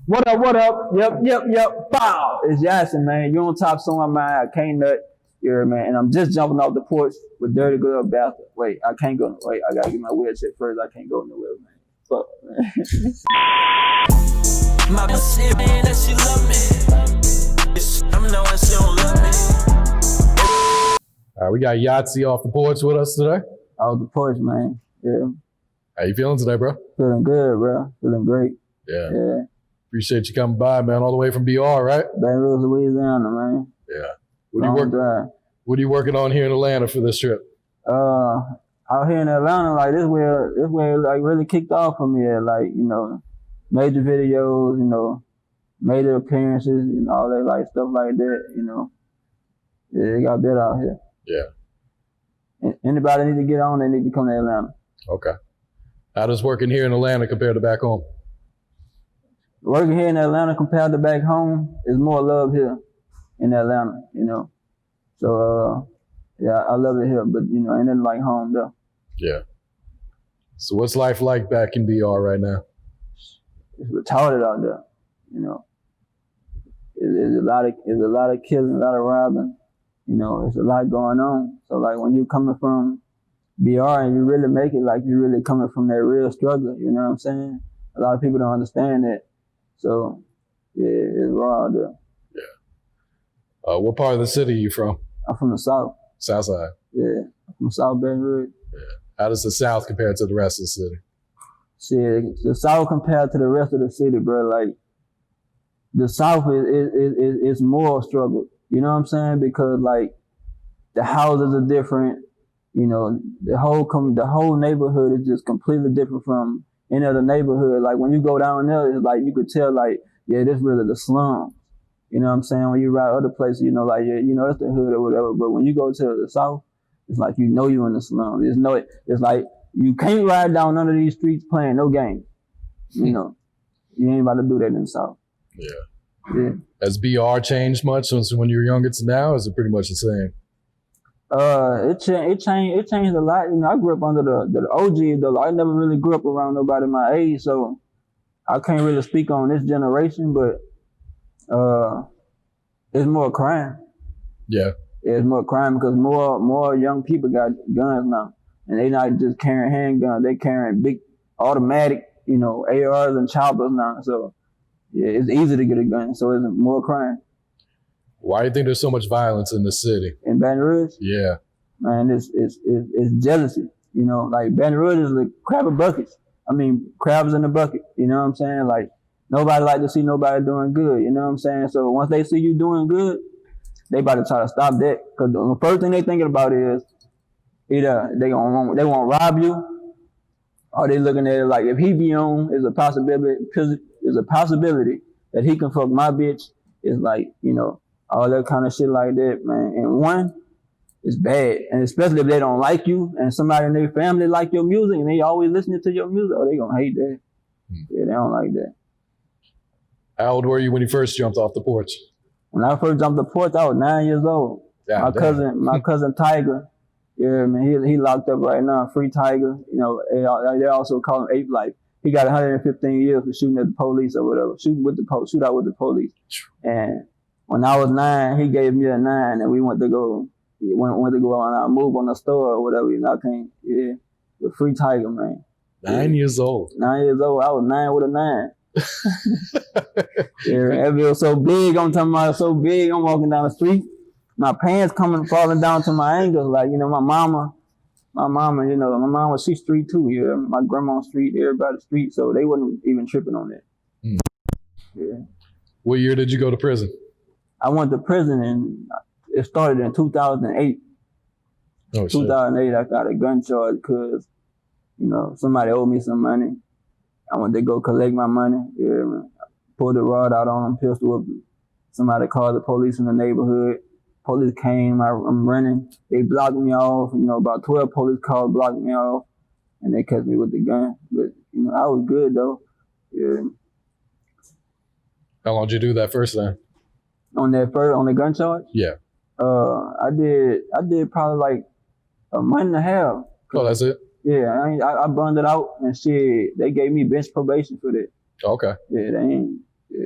What up, what up? Yep. Bow! It's Jackson, man. You on top so my mind. I can't nut. Yeah, man. And I'm just jumping off the porch with Dirty Girl Bastard. Wait, I can't go. Wait, I gotta get my wheelchair first. I can't go nowhere, man. Fuck, man. My shit, man, that she love me. I'm knowing she don't love me. All right, we got Yotsai off the porch with us today. Off the porch, man. Yeah. How you feeling today, bro? Feeling good, bro. Feeling great. Yeah. Yeah. Appreciate you coming by, man, all the way from BR, right? Baton Rouge, Louisiana, man. Yeah. What are you working on here in Atlanta for this trip? Out here in Atlanta, like this where like really kicked off for me. Like, you know, major videos, you know, major appearances, and all that like stuff like that, you know. Yeah, it got better out here. Yeah. Anybody need to get on, they need to come to Atlanta. Okay. How does working here in Atlanta compare to back home? Working here in Atlanta compared to back home is more love here in Atlanta, you know. So, yeah, I love it here, but, you know, ain't nothing like home, though. Yeah. So what's life like back in BR right now? It's retarded out there, you know. There's a lot of killing, a lot of robbing, you know. It's a lot going on. So, like, when you coming from BR and you really make it, like, you really coming from that real struggle, you know what I'm saying? A lot of people don't understand that. So, yeah, it's raw out there. Yeah. What part of the city are you from? I'm from the South. Southside? Yeah, I'm from South Baton Rouge. Yeah. How does the South compare to the rest of the city? Shit, the South compared to the rest of the city, bro, like, the South is more struggle. You know what I'm saying? Because, like, the houses are different. You know, the whole neighborhood is just completely different from any other neighborhood. Like, when you go down there, it's like you could tell, like, yeah, this really the slums. You know what I'm saying? When you ride other places, you know, like, yeah, you know, it's the hood or whatever. But when you go to the South, it's like you know you in the slums. It's like you can't ride down none of these streets playing no game. You know, you ain't about to do that in the South. Yeah. Yeah. Has BR changed much since when you were younger to now? Or is it pretty much the same? It changed a lot. You know, I grew up under the OG though. I never really grew up around nobody my age, so I can't really speak on this generation, but it's more crime. Yeah. It's more crime because more young people got guns now. And they not just carrying handguns, they carrying big automatic, you know, ARs and choppers now. So yeah, it's easy to get a gun, so it's more crime. Why do you think there's so much violence in the city? In Baton Rouge? Yeah. Man, it's jealousy. You know, like Baton Rouge is like crab of buckets. I mean, crabs in the bucket. You know what I'm saying? Like, nobody like to see nobody doing good. You know what I'm saying? So once they see you doing good, they about to try to stop that. Because the first thing they thinking about is either they won't rob you, or they looking at it like if he be on, is a possibility that he can fuck my bitch. It's like, you know, all that kind of shit like that, man. And one, it's bad. And especially if they don't like you and somebody in their family like your music and they always listening to your music, oh, they gonna hate that. Yeah, they don't like that. How old were you when you first jumped off the porch? When I first jumped the porch, I was 9 years old. Yeah, my cousin Tiger, yeah, man, he locked up right now, free Tiger. You know, they also call him Ape Life. He got 115 years for shooting at the police or whatever, shoot out with the police. And when I was 9, he gave me a 9, and we went to go on our move on the store or whatever. You know, I can't, yeah, with free Tiger, man. 9 years old. 9 years old. I was 9 with a 9. Yeah, that bill so big. I'm talking about so big. I'm walking down the street, my pants falling down to my ankles. Like, you know, my mama, you know, my mama, she street too. Yeah, my grandma street, everybody street. So they wasn't even tripping on that. Mm. Yeah. What year did you go to prison? I went to prison and it started in 2008. Oh, 2008, I got a gun charge because, you know, somebody owed me some money. I went to go collect my money. Yeah, man. Pulled the rod out on them, pistol up. Somebody called the police in the neighborhood. Police came, I'm running. They blocked me off. You know, about 12 police cars blocked me off. And they kept me with the gun. But, you know, I was good though. Yeah. How long did you do that first time? On the gun charge? Yeah. I did probably like a month and a half. Oh, that's it? Yeah, I burned it out and shit. They gave me bench probation for that. Okay. Yeah, they ain't. Yeah.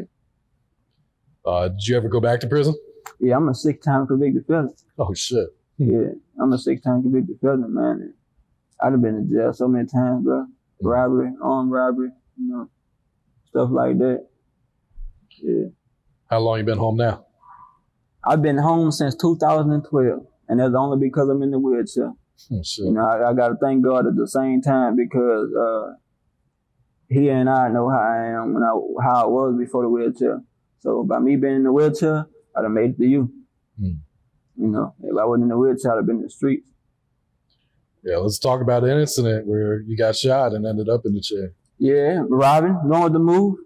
Did you ever go back to prison? Yeah, I'm a 6-time convicted felon. Oh, shit. Yeah, I'm a 6-time convicted felon, man. I'd have been in jail so many times, bro. Robbery, armed robbery, stuff like that. Yeah. How long you been home now? I've been home since 2012, and that's only because I'm in the wheelchair. Oh, shit. I got to thank God at the same time because He and I know how I am how I was before the wheelchair. So by me being in the wheelchair, I'd have made it to you. If I wasn't in the wheelchair, I'd have been in the streets. Yeah, let's talk about an incident where you got shot and ended up in the chair. Yeah, robbing, going with the move,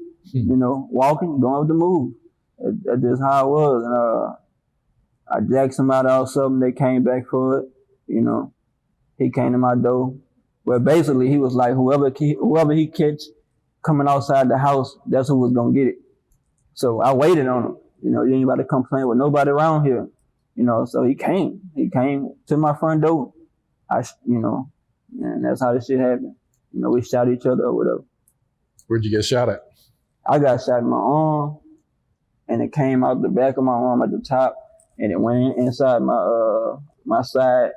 walking, going with the move. That's just how it was. And I jacked somebody out something, they came back for it. He came to my door. Well, basically, he was like, whoever he catch coming outside the house, that's who was going to get it. So I waited on him. You ain't about to complain with nobody around here. So he came. He came to my front door. And that's how this shit happened. We shot each other or whatever. Where'd you get shot at? I got shot in my arm, and it came out the back of my arm at the top, and it went inside my side,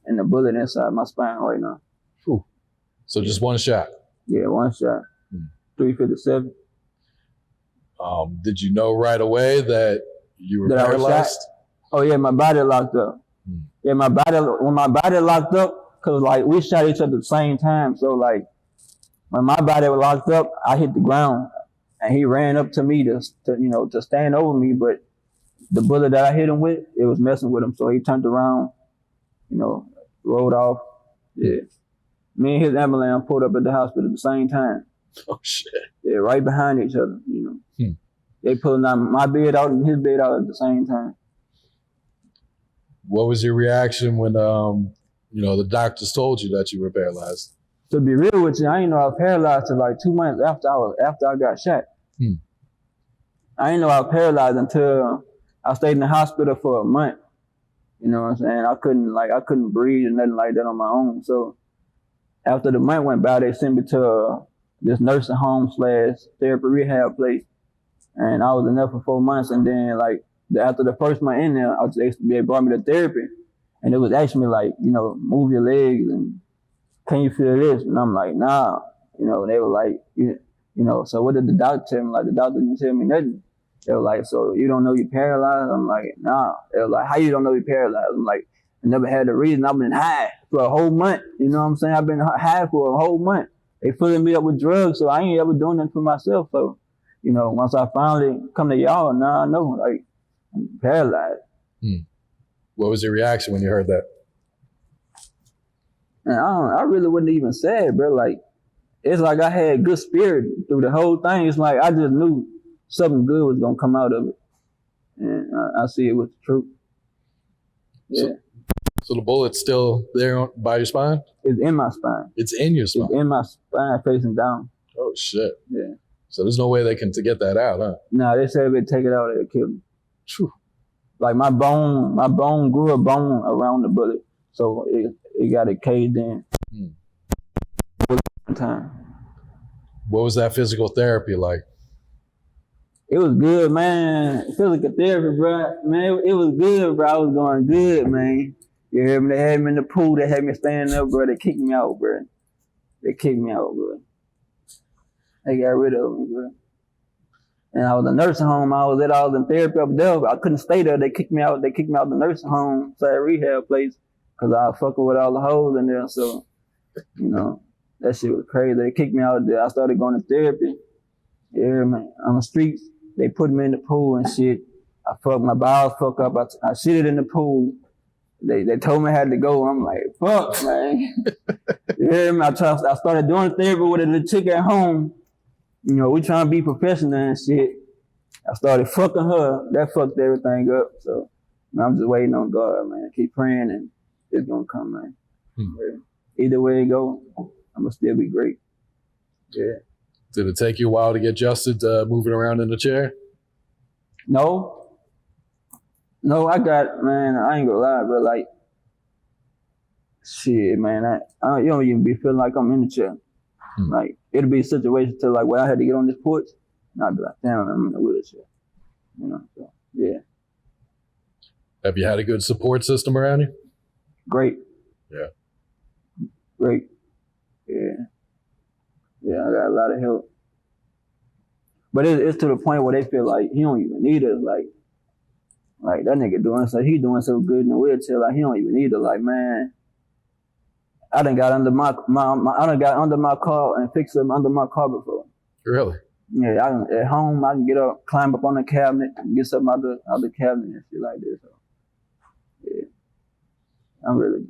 and the bullet inside my spine right now. Whew. So just one shot? Yeah, one shot. 357. Did you know right away that you were paralyzed? Oh yeah, my body locked up. Yeah, when my body locked up, cause like we shot each other at the same time. So like when my body was locked up, I hit the ground, and he ran up to me to stand over me. But the bullet that I hit him with, it was messing with him. So he turned around, rolled off. Yeah, me and his ambulance pulled up at the hospital at the same time. Oh shit! Yeah, right behind each other. They pulling out my bed out and his bed out at the same time. What was your reaction when the doctors told you that you were paralyzed? To be real with you, I didn't know I was paralyzed till like 2 months after I got shot. I didn't know I was paralyzed until I stayed in the hospital for a month. You know what I'm saying? I couldn't breathe and nothing like that on my own. So after the month went by, they sent me to this nursing home / therapy rehab place, and I was in there for 4 months. And then after the first month in there, they brought me to therapy, and it was asking me move your legs and can you feel this? And I'm like, nah. They were like, so what did the doctor tell me? Like the doctor didn't tell me nothing. They were like, so you don't know you're paralyzed? I'm like, nah. They were like, how you don't know you're paralyzed? I'm like, I never had a reason. I've been high for a whole month. You know what I'm saying? I've been high for a whole month. They filling me up with drugs, so I ain't ever doing nothing for myself. So, once I finally come to y'all, now I know, I'm paralyzed. What was your reaction when you heard that? And I really wouldn't even say it, bro. It's like I had good spirit through the whole thing. It's like I just knew something good was gonna come out of it, and I see it was the truth. Yeah. So the bullet's still there by your spine? It's in my spine. It's in your spine? It's in my spine, facing down. Oh shit! Yeah. So there's no way they can to get that out, huh? No, they said if they take it out, they'll kill me. True. Like my bone grew a bone around the bullet, so it got it caged in. Time. What was that physical therapy like? It was good, man. Physical therapy, bro. Man, it was good, bro. I was going good, man. You hear me? They had me in the pool. They had me standing up, bro. They kicked me out, bro. They kicked me out, bro. They got rid of me, bro. And I was in a nursing home. I was in therapy up there, but I couldn't stay there. They kicked me out. They kicked me out the nursing home, rehab place, because I was fucking with all the hoes in there. So, that shit was crazy. They kicked me out there. I started going to therapy. Yeah, man. On the streets, they put me in the pool and shit. I fucked my bowels fuck up. I shitted in the pool. They told me I had to go. I'm like, fuck, man. Yeah, man. I started doing therapy with a little chick at home. We trying to be professional and shit. I started fucking her. That fucked everything up. So, man, I'm just waiting on God, man. Keep praying and it's gonna come, man. Either way it go, I'm gonna still be great. Yeah. Did it take you a while to get adjusted to moving around in the chair? No, I ain't gonna lie, bro. Shit, man, you don't even be feeling like I'm in the chair. It'll be a situation to where I had to get on this porch, and I'd be like, damn, I'm in the wheelchair. You know, so, yeah. Have you had a good support system around you? Great. Yeah. Great. Yeah. Yeah, I got a lot of help. But it's to the point where they feel like he don't even need us. Like that nigga he doing so good in the wheelchair, like he don't even need us. Like, man, I done got under my car and fixed them under my car before. Really? Yeah, at home I can get up, climb up on the cabinet, and get something out the cabinet and shit like this. So, yeah,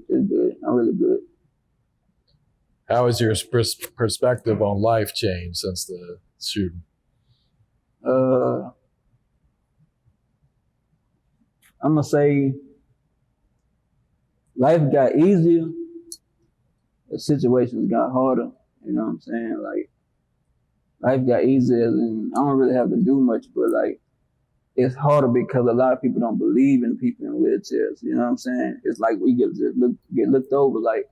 it's good. I'm really good. How has your perspective on life changed since the shooting? I'm gonna say life got easier, the situations got harder. You know what I'm saying? Like, life got easier, and I don't really have to do much, but like, it's harder because a lot of people don't believe in people in wheelchairs. You know what I'm saying? It's like we get looked over. Like,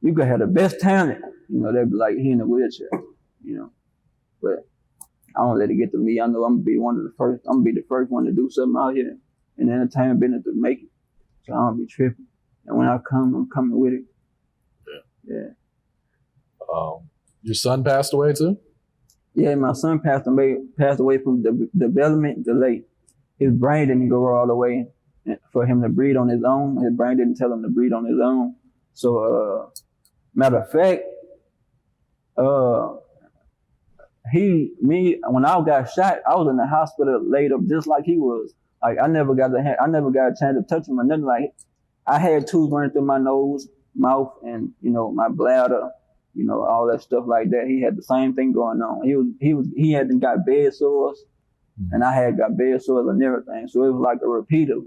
you could have the best talent, you know, they'd be like, he in a wheelchair, you know. But I don't let it get to me. I know I'm gonna be the first one to do something out here in the entertainment business to make it. So I don't be tripping. And when I come, I'm coming with it. Yeah. Your son passed away too? Yeah, my son passed away from development delay. His brain didn't go all the way for him to breathe on his own. His brain didn't tell him to breathe on his own. So, matter of fact, when I got shot, I was in the hospital laid up just like he was. Like, I never got a chance to touch him or nothing. Like, I had tubes running through my nose, mouth, and, you know, my bladder, you know, all that stuff like that. He had the same thing going on. He hadn't got bed sores, and I had got bed sores and everything. So it was like a repeat of,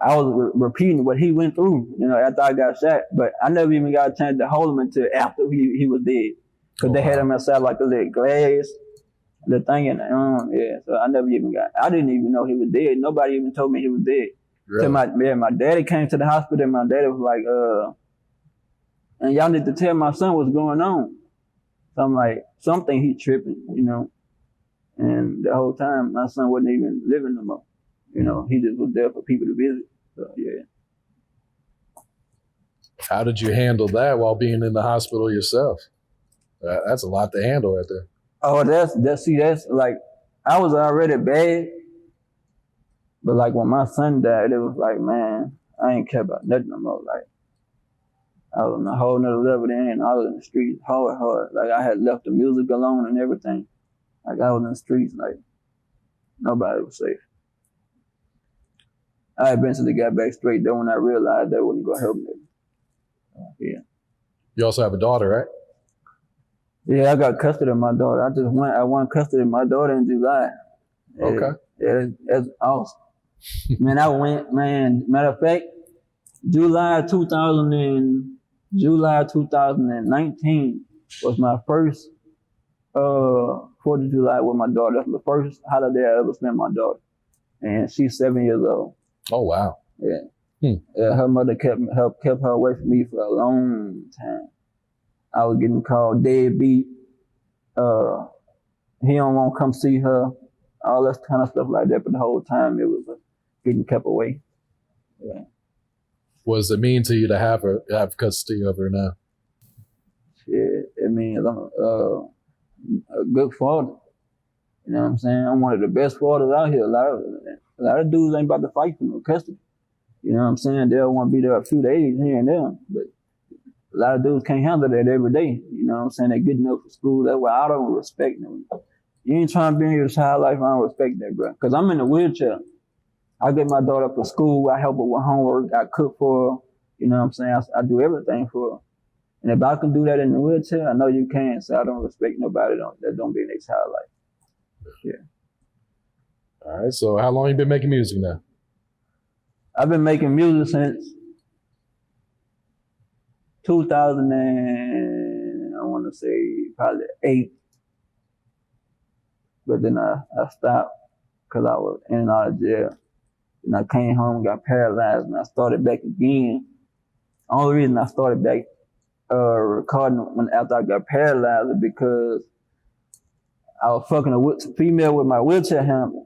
I was repeating what he went through, you know, after I got shot. But I never even got a chance to hold him until after he was dead. Because they had him outside like a little glass, the thing in the yeah. So I didn't even know he was dead. Nobody even told me he was dead. Really? Till my daddy came to the hospital, and my daddy was like, and y'all need to tell my son what's going on. So I'm like, something he tripping, you know. And the whole time, my son wasn't even living no more. You know, he just was there for people to visit. So, yeah. How did you handle that while being in the hospital yourself? That's a lot to handle right there. Oh, that's like, I was already bad. But like when my son died, it was like, man, I ain't care about nothing no more. Like, I was on a whole nother level then. I was in the streets hard. Like, I had left the music alone and everything. Like, I was in the streets, like, nobody was safe. I eventually got back straight there when I realized that wasn't going to help me. Yeah. You also have a daughter, right? Yeah, I got custody of my daughter. I won custody of my daughter in July. Okay. Yeah, that's awesome. Matter of fact, July 2019 was my first 4th of July with my daughter. That's the first holiday I ever spent with my daughter. And she's 7 years old. Oh, wow. Yeah. Yeah, her mother kept her away from me for a long time. I was getting called deadbeat. He don't want to come see her. All that kind of stuff like that. But the whole time it was getting kept away. Yeah. What does it mean to you to have custody of her now? Yeah, it means I'm a good father. You know what I'm saying? I'm one of the best fathers out here. A lot of dudes ain't about to fight for no custody. You know what I'm saying? They'll want to be there a few days here and there, but a lot of dudes can't handle that every day. You know what I'm saying? They're good enough for school. That's why I don't respect them. You ain't trying to be in your child life, I don't respect that, bro. Because I'm in a wheelchair. I get my daughter for school. I help her with homework. I cook for her. You know what I'm saying? I do everything for her. And if I can do that in the wheelchair, I know you can. So I don't respect nobody that don't be in their child life. Yeah. All right. So how long you been making music now? I've been making music since 2000 and I want to say probably 8. But then I stopped because I was in and out of jail. And I came home, got paralyzed, and I started back again. The only reason I started back recording after I got paralyzed is because I was fucking a female with my wheelchair hammer.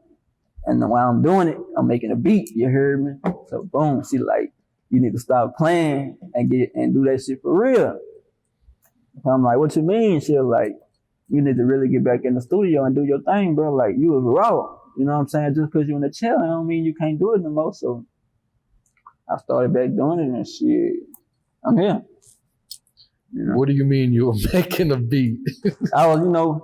And while I'm doing it, I'm making a beat. You heard me? So boom, she like, you need to stop playing and do that shit for real. So I'm like, what you mean? She was like, you need to really get back in the studio and do your thing, bro. Like, you was raw. You know what I'm saying? Just because you're in the chair, I don't mean you can't do it no more. So I started back doing it and shit. I'm here. You know? What do you mean you were making a beat? I was,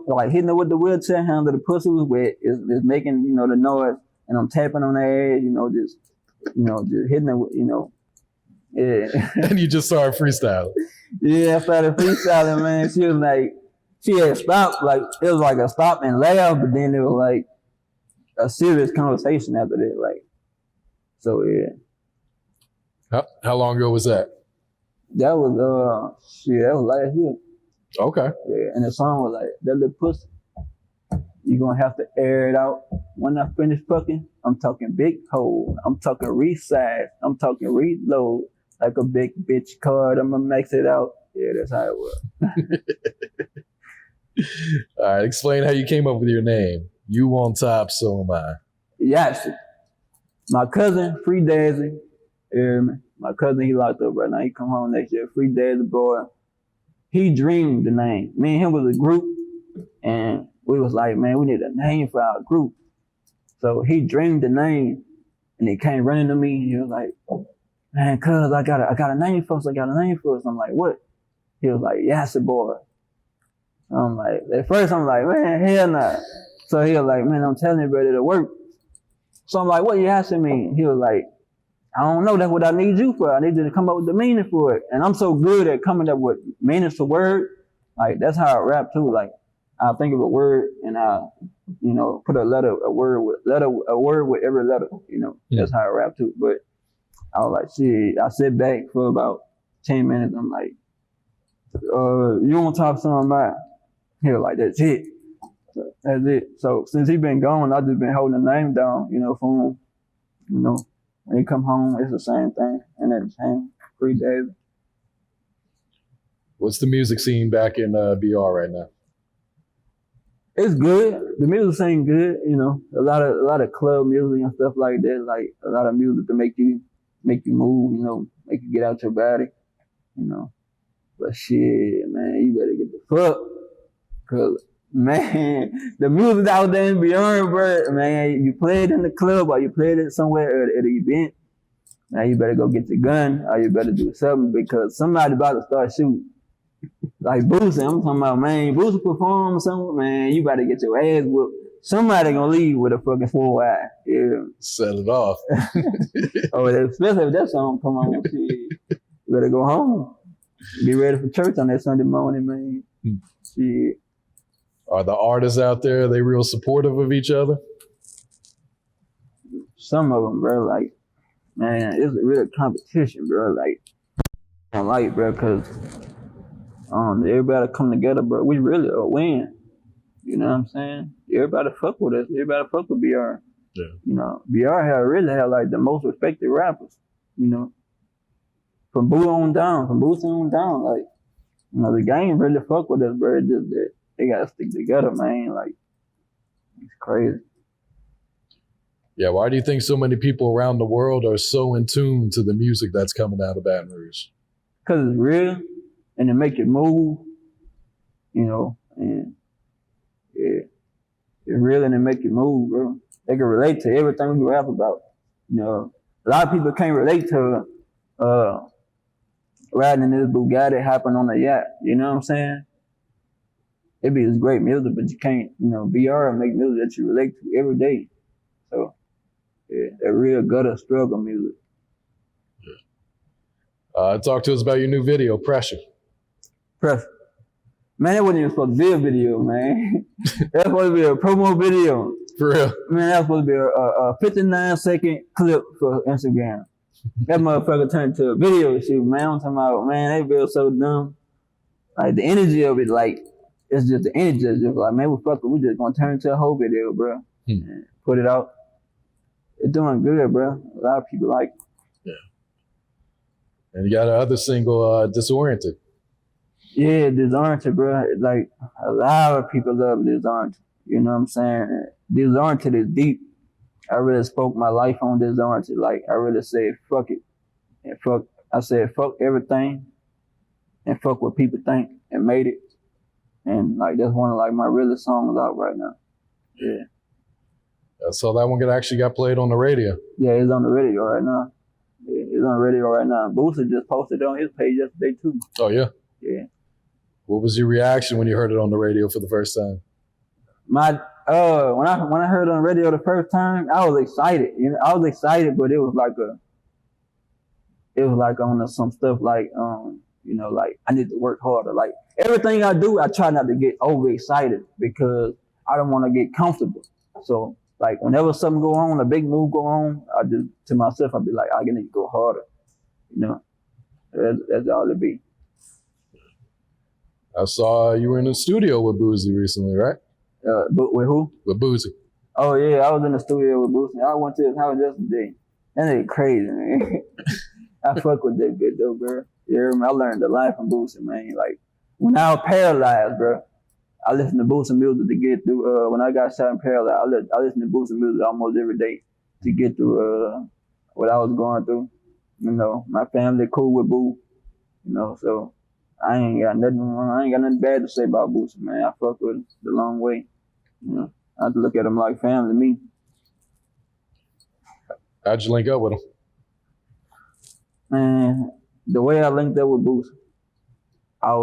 like hitting her with the wheelchair handle. The pussy was wet. It's making, the noise. And I'm tapping on her ass, just hitting her with, yeah. And you just started freestyling. Yeah, I started freestyling, man. She was like, she had stopped, like, it was like a stop and laugh, but then it was like a serious conversation after that, like, so yeah. How long ago was that? That was, that was last year. Okay. Yeah, and the song was like, that little pussy, you gonna have to air it out. When I finish fucking, I'm talking big hole, I'm talking resize, I'm talking reload, like a big bitch card, I'm gonna max it out. Yeah, that's how it was. All right, explain how you came up with your name. You on top, so am I. Yes. My cousin, Free Daisy, my cousin, he locked up right now. He come home next year. Free Daisy boy. He dreamed the name. Me and him was a group, and we was like, man, we need a name for our group. So he dreamed the name, and he came running to me. He was like, man, cuz I got a name for us. I got a name for us. I'm like, what? He was like, Yasser boy. I'm like, at first I'm like, man, hell nah. So he was like, man, I'm telling you, brother, it'll work. So I'm like, what Yasser mean? He was like, I don't know, that's what I need you for. I need you to come up with the meaning for it. And I'm so good at coming up with meanings for word. Like, that's how I rap too. Like, I'll think of a word and I'll, put a word with every letter, That's how I rap too. But I was like, shit, I sit back for about 10 minutes. I'm like, you on top some of He was like, that's it. So that's it. So since he been gone, I just been holding the name down, for him. When he come home, it's the same thing. And then the same 3 days. What's the music scene back in BR right now? It's good. The music scene good, A lot of club music and stuff like that. Like a lot of music to make you move, make you get out your body, But shit, man, you better get the fuck. Cause man, the music out there in beyond, bro, man, you play it in the club or you play it somewhere at an event, man, you better go get your gun or you better do something because somebody about to start shooting. Like Boosie, I'm talking about, man, Boosie perform something, man, you better get your ass whooped. Somebody gonna leave with a fucking 4-eye. Yeah. Set it off. Oh, especially if that song come on, shit. You better go home. Be ready for church on that Sunday morning, man. Shit. Are the artists out there, are they real supportive of each other? Some of them, bro, like, man, it's a real competition, bro. Like, I like, bro, because everybody come together, bro. We really a win. You know what I'm saying? Everybody fuck with us. Everybody fuck with BR. Yeah. BR really have like the most respected rappers, From Boosie on down, like, the game really fuck with us, bro. It's just that they gotta stick together, man. Like, it's crazy. Yeah, why do you think so many people around the world are so in tune to the music that's coming out of Baton Rouge? Because it's real, and it make it move, and yeah, it's real and it make it move, bro. They can relate to everything we rap about. A lot of people can't relate to riding in this Bugatti, hopping on a yacht. You know what I'm saying? It be this great music, but you can't, BR make music that you relate to every day. So, yeah, that real gutter struggle music. Talk to us about your new video, Pressure. Pressure. Man, that wasn't even supposed to be a video, man. That's supposed to be a promo video. For real? Man, that's supposed to be a 59-second clip for Instagram. That motherfucker turned to a video shoot, man. I'm talking about, man, that video so dumb. Like, the energy of it, like, it's just the energy is just like, man, we just gonna turn into a whole video, bro. And put it out. It's doing good, bro. A lot of people like it. Yeah. And you got another single, Disoriented. Yeah, Disoriented, bro. Like, a lot of people love Disoriented. You know what I'm saying? Disoriented is deep. I really spoke my life on Disoriented. Like I really said, fuck it. And I said, fuck everything and fuck what people think and made it. And like, that's one of like my realest songs out right now. Yeah. So that one actually got played on the radio. Yeah, it's on the radio right now. Yeah, it's on the radio right now. Boosie just posted it on his page yesterday too. Oh yeah? Yeah. What was your reaction when you heard it on the radio for the first time? When I heard it on the radio the first time, I was excited. You know, I was excited, but it was like on some stuff like you know, like I need to work harder. Like everything I do, I try not to get overexcited because I don't want to get comfortable. So like whenever something go on, a big move go on, I just to myself I be like, I need to go harder. You know, that's all it be. I saw you were in the studio with Boosie recently, right? But with who? With Boosie. Oh yeah, I was in the studio with Boosie. I went to his house yesterday. That nigga crazy, man. I fuck with that good though, bro. Yeah, I learned a lot from Boosie, man. Like when I was paralyzed, bro, I listened to Boosie music to get through. When I got shot and paralyzed, I listened to Boosie music almost every day to get through what I was going through. You know, my family cool with Boo. You know, so I ain't got nothing bad to say about Boosie, man. I fuck with him the long way. You know, I have to look at him like family to me. How'd you link up with him? Man, the way I linked up with Boosie, I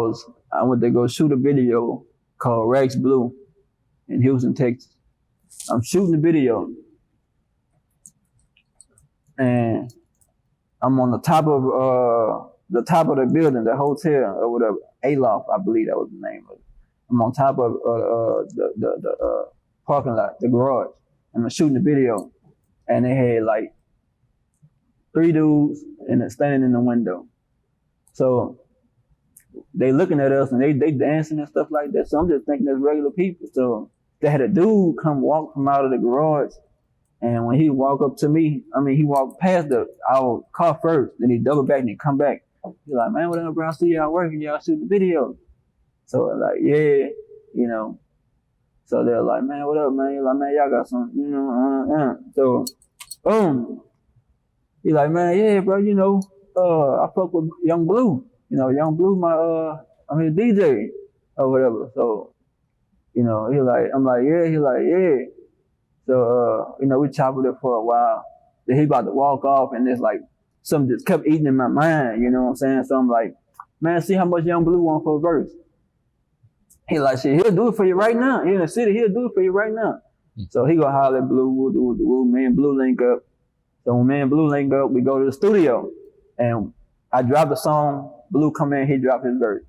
went to go shoot a video called Yung Bleu in Houston, Texas. I'm shooting the video, and I'm on the top of the building, the hotel or whatever, Aloft, I believe that was the name of it. I'm on top of the parking lot, the garage, and I'm shooting the video, and they had like 3 dudes and standing in the window. So they looking at us and they dancing and stuff like that. So I'm just thinking that's regular people. So they had a dude come walk from out of the garage, and when he walked up to me, he walked past our car first, then he doubled back and he come back. He's like, man, what up, bro? I see y'all working, y'all shooting the video. So I'm like, yeah, you know. So they're like, man, what up, man? He's like, man, y'all got some, you know, So, boom. He's like, man, yeah, bro, you know, I fuck with Yung Bleu. You know, Yung Bleu, DJ or whatever. So, you know, I'm like, yeah. He's like, yeah. So, you know, we chopped it for a while. Then he about to walk off, and it's like, something just kept eating in my mind, you know what I'm saying? So I'm like, man, see how much Yung Bleu want for a verse. He like, shit, he'll do it for you right now. He in the city, he'll do it for you right now. So he gonna holler at Blue, woo, me and Blue link up. So when me and Blue link up, we go to the studio, and I drop the song, Blue come in, he drop his verse.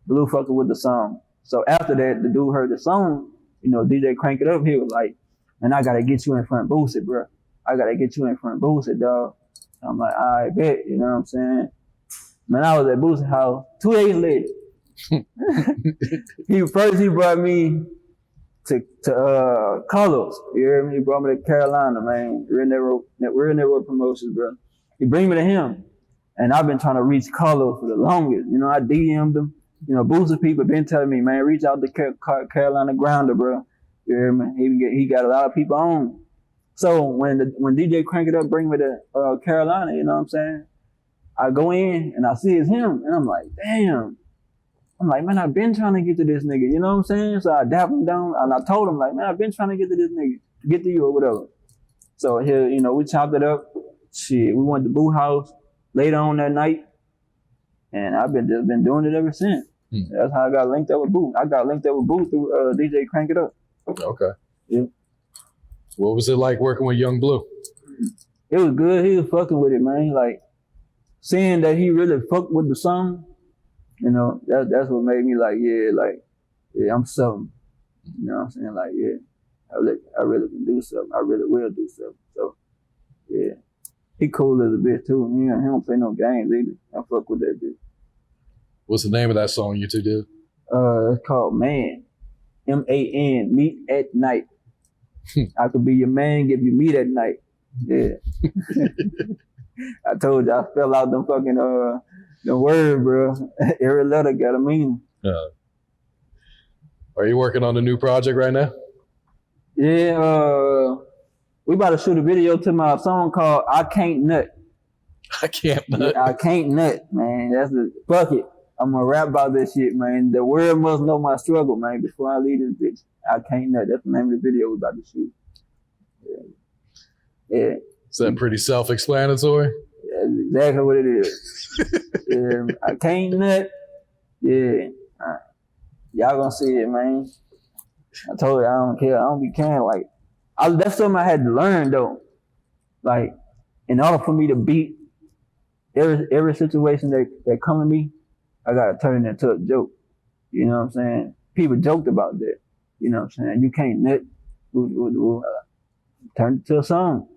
Blue fucking with the song. So after that, the dude heard the song, you know, DJ crank it up, he was like, man, I gotta get you in front of Boosie, bro. I gotta get you in front of Boosie, dog. I'm like, I bet, you know what I'm saying? Man, I was at Boosie's house 2 days later. He brought me to Carlos. You hear me? He brought me to Carolina, man. Real Network Promotions, bro. He bring me to him. And I've been trying to reach Carlos for the longest. You know, I DM'd him. You know, Boosie people been telling me, man, reach out to Carolina Grounder, bro. You hear me? He got a lot of people on. So when DJ Crank It Up bring me to Carolina, you know what I'm saying? I go in and I see it's him, and I'm like, damn. I'm like, man, I've been trying to get to this nigga, you know what I'm saying? So I dap him down, and I told him, like, man, I've been trying to get to this nigga, get to you or whatever. So here, you know, we chopped it up. Shit, we went to Boo House later on that night, and I've just been doing it ever since. That's how I got linked up with Boo. I got linked up with Boo through DJ Crank It Up. Okay. Yeah. What was it like working with Yung Bleu? It was good. He was fucking with it, man. Like, seeing that he really fucked with the song, you know, that's what made me like, yeah, I'm something. You know what I'm saying? Like, yeah, I really can do something. I really will do something. So, yeah. He cool as a bitch, too. He don't play no games either. I fuck with that bitch. What's the name of that song you two did? It's called Man. M-A-N, Meet at Night. I could be your man, give you meat at night. Yeah. I told you, I spell out them fucking the word, bro. Every letter got a meaning. Are you working on a new project right now? Yeah, we about to shoot a video to my song called I Can't Nut. I can't nut. I can't nut, man. That's the fuck it. I'm gonna rap about this shit, man. The world must know my struggle, man, before I leave this bitch. I can't nut. That's the name of the video we about to shoot. Yeah. Is that pretty self-explanatory? That's exactly what it is. I can't nut. Yeah. Y'all gonna see it, man. I told you I don't care. I don't be caring. Like, that's something I had to learn though. Like, in order for me to beat every situation that come to me, I gotta turn it into a joke. You know what I'm saying? People joked about that. You know what I'm saying? You can't nut. Turn it to a song.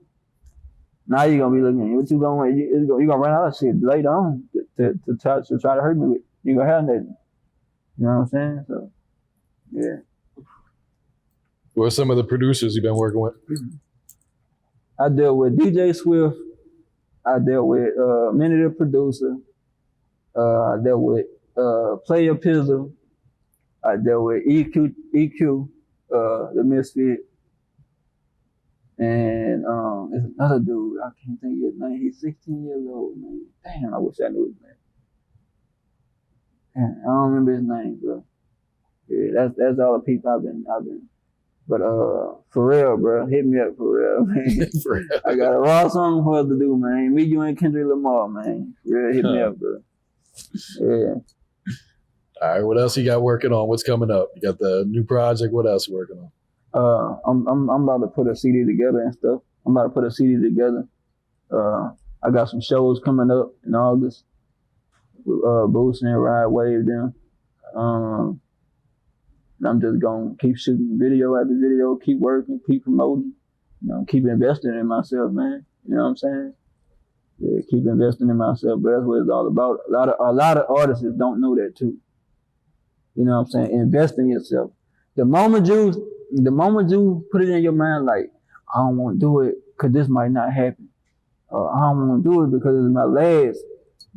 Now you're gonna be looking. What you gonna run out of shit later on to try to hurt me with. You gonna have nothing. You know what I'm saying? So, yeah. Who are some of the producers you've been working with? I dealt with DJ Swift. I dealt with Minnie the Producer. I dealt with Player Pizzle. I dealt with EQ, the Misfit. And there's another dude, I can't think of his name. He's 16 years old, man. Damn, I wish I knew his name. Damn, I don't remember his name, bro. Yeah, that's all the people I've been. But for real, bro, hit me up for real, man. For real. I got a raw song for us to do, man. Me, you, and Kendrick Lamar, man. For real, hit me up, bro. Yeah. All right, what else you got working on? What's coming up? You got the new project. What else you working on? I'm about to put a CD together and stuff. I'm about to put a CD together. I got some shows coming up in August with Boosie and Ride Wave them. And I'm just gonna keep shooting video after video, keep working, keep promoting, you know, keep investing in myself, man. You know what I'm saying? Yeah, keep investing in myself, bro. That's what it's all about. A lot of artists don't know that too. You know what I'm saying? Invest in yourself. The moment you put it in your mind, like, I don't want to do it because this might not happen. Or I don't want to do it because it's my last.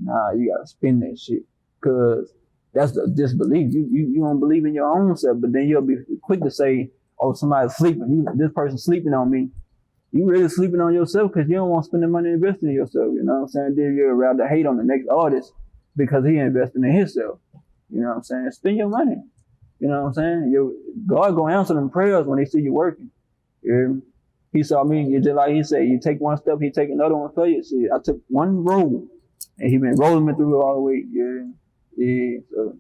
Nah, you got to spin that shit. Because that's the disbelief. You don't believe in your own self, but then you'll be quick to say, oh, somebody's sleeping. This person's sleeping on me. You really sleeping on yourself because you don't want to spend the money investing in yourself. You know what I'm saying? Then you'd rather hate on the next artist because he invested in himself. You know what I'm saying? Spend your money. You know what I'm saying? God gonna answer them prayers when they see you working. He saw me, just like he said, you take one step, he take another one for you. See, I took one roll, and he been rolling me through it all the way. Yeah. So,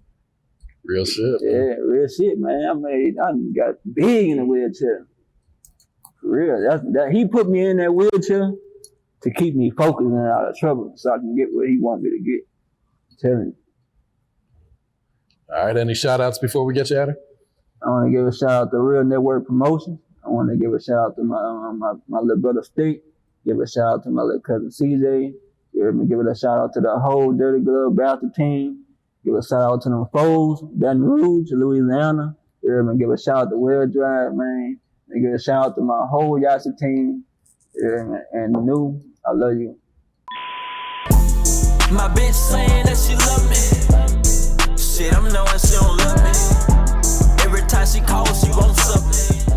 real shit. Yeah, real shit, man. I got big in the wheelchair. For real. That he put me in that wheelchair to keep me focused and out of trouble, so I can get what he want me to get. I'm telling you. All right, any shout outs before we get you out of here? I want to give a shout out to Real Network Promotions. I want to give a shout out to my little brother Stick. Give a shout out to my little cousin CJ. Give it a shout out to the whole Dirty Glove Bastard team. Give a shout out to them foes, Baton Rouge, Louisiana. Give a shout out to Well Drive, man. And give a shout out to my whole Yotsai team. And New, I love you. My bitch saying that she love me. Shit, I'm knowing she don't love me. Every time she calls, she wants something.